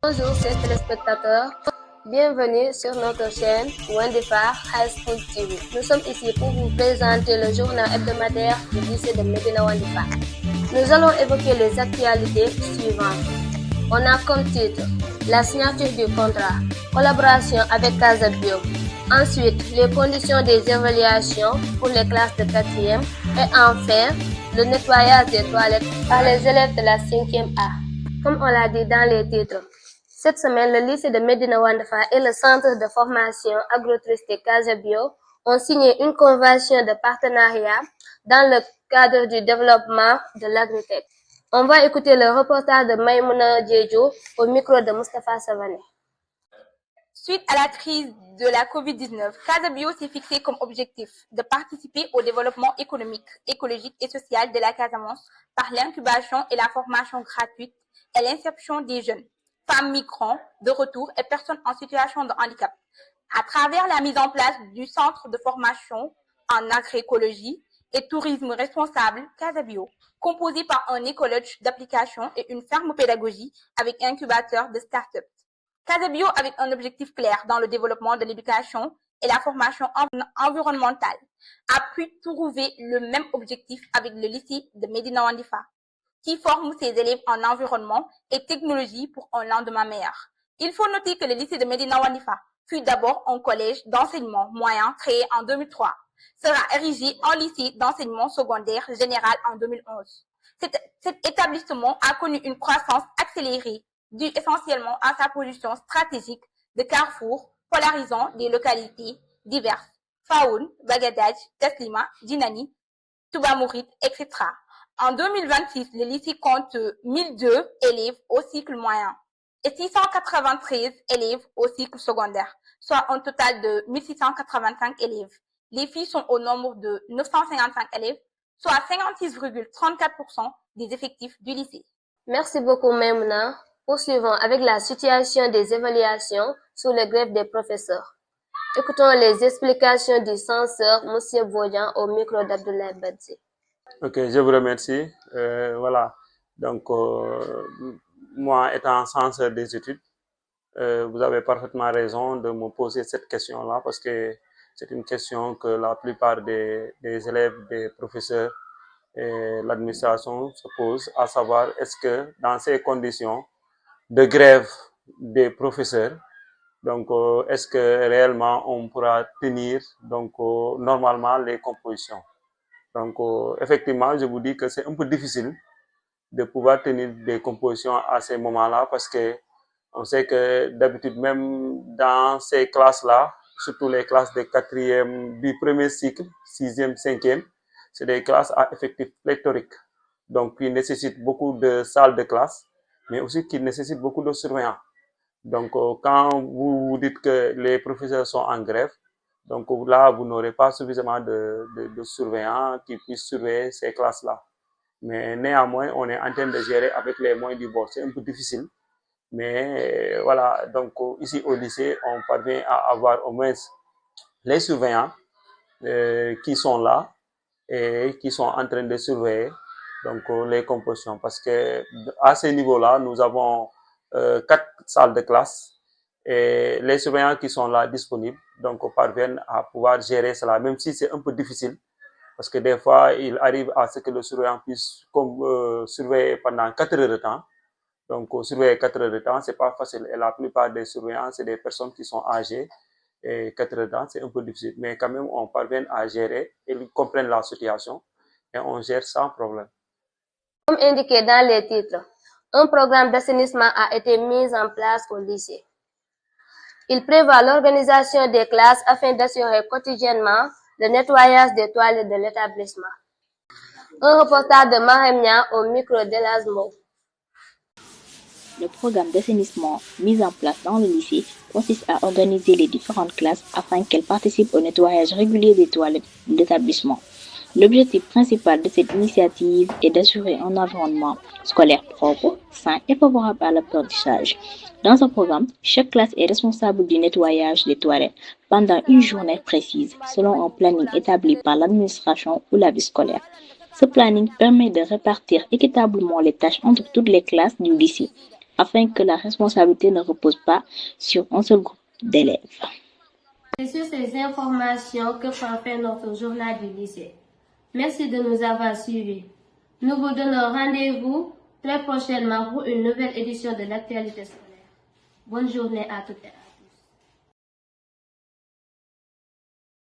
Bonjour chers téléspectateurs, bienvenue sur notre chaîne Wendifar High School TV. Nous sommes ici pour vous présenter le journal hebdomadaire du lycée de Medina Wendifar. Nous allons évoquer les actualités suivantes. On a comme titre la signature du contrat, collaboration avec Casa Bio. Ensuite, les conditions des évaluations pour les classes de 4e. Et enfin, le nettoyage des toilettes par les élèves de la 5e A. Comme on l'a dit dans les titres, cette semaine, le lycée de Medina Wendifar et le centre de formation agro-touristique Casa Bio ont signé une convention de partenariat dans le cadre du développement de l'agritech. On va écouter le reportage de Maïmouna Djedjo au micro de Moustapha Savané. Suite à la crise de la COVID-19, Casa Bio s'est fixé comme objectif de participer au développement économique, écologique et social de la Casamance par l'incubation et la formation gratuite et l'insertion des jeunes, femmes migrants de retour et personnes en situation de handicap, à travers la mise en place du centre de formation en agroécologie et tourisme responsable Casa Bio, composé par un écologue d'application et une ferme pédagogie avec incubateur de start-up. Casa Bio avec un objectif clair dans le développement de l'éducation et la formation environnementale a pu trouver le même objectif avec le lycée de Medina Wendifar, qui forme ses élèves en environnement et technologie pour un lendemain meilleur. Il faut noter que le lycée de Medina Wendifar fut d'abord un collège d'enseignement moyen créé en 2003, sera érigé en lycée d'enseignement secondaire général en 2011. Cet établissement a connu une croissance accélérée due essentiellement à sa position stratégique de carrefour polarisant des localités diverses, Faoun, Bagadaj, Teslima, Djinani, Touba Mourid, etc. En 2026, le lycée compte 1002 élèves au cycle moyen et 693 élèves au cycle secondaire, soit un total de 1685 élèves. Les filles sont au nombre de 955 élèves, soit 56,34% des effectifs du lycée. Merci beaucoup Maimouna. Poursuivons avec la situation des évaluations sous le grève des professeurs. Écoutons les explications du censeur M. Bodian au micro d'Abdoulaye Badji. Ok, je vous remercie. Voilà, donc moi étant censeur des études, vous avez parfaitement raison de me poser cette question-là parce que c'est une question que la plupart des élèves, des professeurs et l'administration se posent, à savoir est-ce que dans ces conditions de grève des professeurs, donc est-ce que réellement on pourra tenir donc normalement les compositions. Donc effectivement, je vous dis que c'est un peu difficile de pouvoir tenir des compositions à ces moments-là parce que on sait que d'habitude même dans ces classes-là, surtout les classes de 4e du premier cycle, 6e, 5e, c'est des classes à effectif pléthorique, donc qui nécessitent beaucoup de salles de classe, mais aussi qui nécessitent beaucoup de surveillants. Donc, quand vous dites que les professeurs sont en grève, donc là, vous n'aurez pas suffisamment de surveillants qui puissent surveiller ces classes-là. Mais néanmoins, on est en train de gérer avec les moyens du bord. C'est un peu difficile. Mais voilà, donc ici au lycée, on parvient à avoir au moins les surveillants qui sont là et qui sont en train de surveiller donc les compositions, parce que à ce niveau-là, nous avons 4 salles de classe et les surveillants qui sont là disponibles, donc parviennent à pouvoir gérer cela, même si c'est un peu difficile, parce que des fois, il arrive à ce que le surveillant puisse surveiller pendant 4 heures de temps. Donc, surveiller 4 heures de temps, c'est pas facile. Et la plupart des surveillants, c'est des personnes qui sont âgées. Et 4 heures de temps, c'est un peu difficile. Mais quand même, on parvient à gérer et ils comprennent la situation et on gère sans problème. Comme indiqué dans les titres, un programme d'assainissement a été mis en place au lycée. Il prévoit l'organisation des classes afin d'assurer quotidiennement le nettoyage des toilettes de l'établissement. Un reportage de Mahemia au micro d'Elasmo. Le programme d'assainissement mis en place dans le lycée consiste à organiser les différentes classes afin qu'elles participent au nettoyage régulier des toilettes de l'établissement. L'objectif principal de cette initiative est d'assurer un environnement scolaire propre, sain et favorable à l'apprentissage. Dans ce programme, chaque classe est responsable du nettoyage des toilettes pendant une journée précise, selon un planning établi par l'administration ou la vie scolaire. Ce planning permet de répartir équitablement les tâches entre toutes les classes du lycée, afin que la responsabilité ne repose pas sur un seul groupe d'élèves. C'est sur ces informations que prend fin notre journal du lycée. Merci de nous avoir suivis. Nous vous donnons rendez-vous très prochainement pour une nouvelle édition de l'actualité scolaire. Bonne journée à toutes et à tous.